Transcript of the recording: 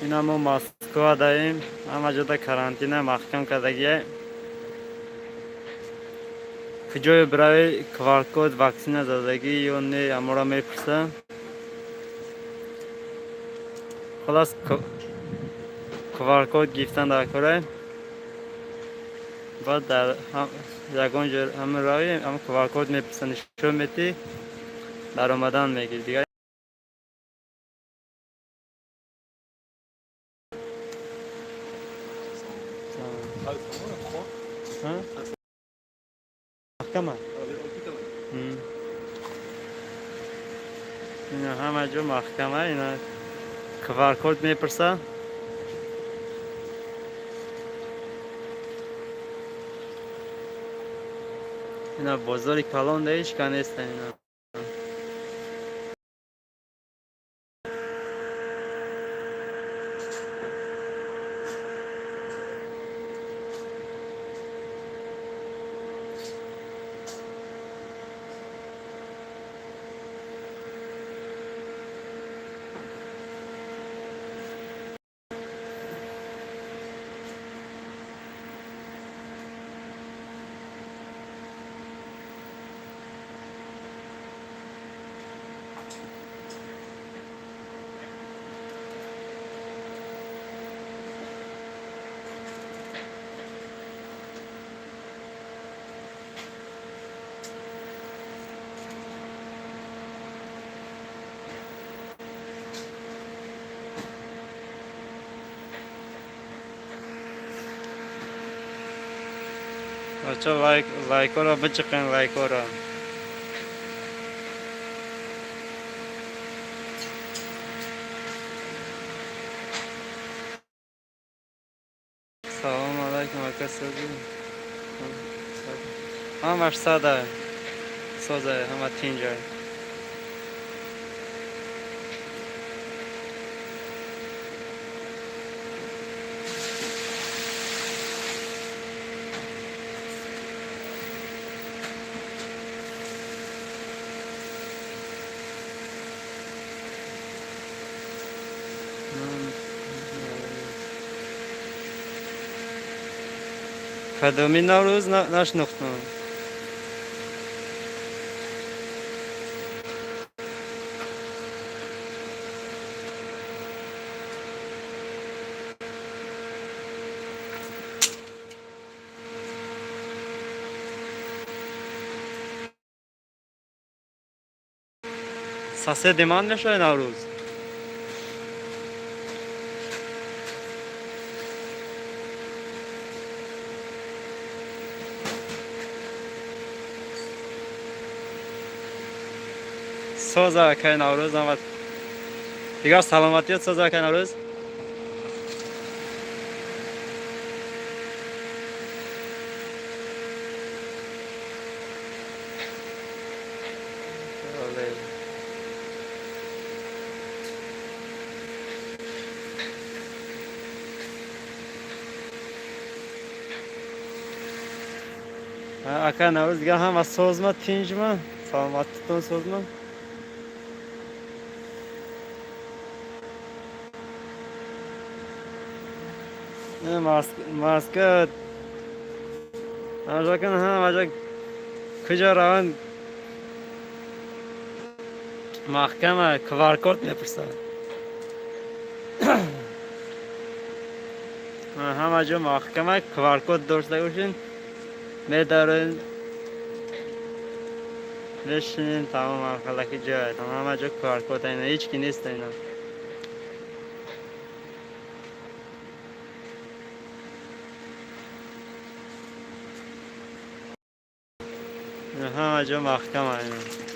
اینا ما ماسکو داریم، همه جا کرانتینه محکم کردگیه. کجای برای QR کد واکسین زدگی یا نه اما را میپرسه. خلاص QR کد گیفتن در کره. بعد در یگان جور همه راهی هم QR کد میپرسه، نشون میدی در آمدن میگیری دیگه. محکمه. اینا همه جو محکمه. اینا QR کد میپرسه. اینا بازاری کلان دیش که نیستن اینا. بچه لایک ها را بچقین، لایک ها را. سلام علیکم اکا سازی. همه ساده سازه، همه تینجا. کدومی نوروز نشناختم. ساسه دیمان میشه نوروز. سازه که نوروز آمد دیگر. سلامتیت سازه که نوروز. اکا نوروز دیگر هم از سازمه تینجمه. سلامتیتون سازمه. ماسک آجا کن هم آجا کجا روان محکمه QR کد میپرسه. همه جا محکمه QR کد داشته باشین میدارین بشینین تمام خلکی جای همه جا QR کد اینا هیچ کی نیست اینا. همه جا محکمه اینا.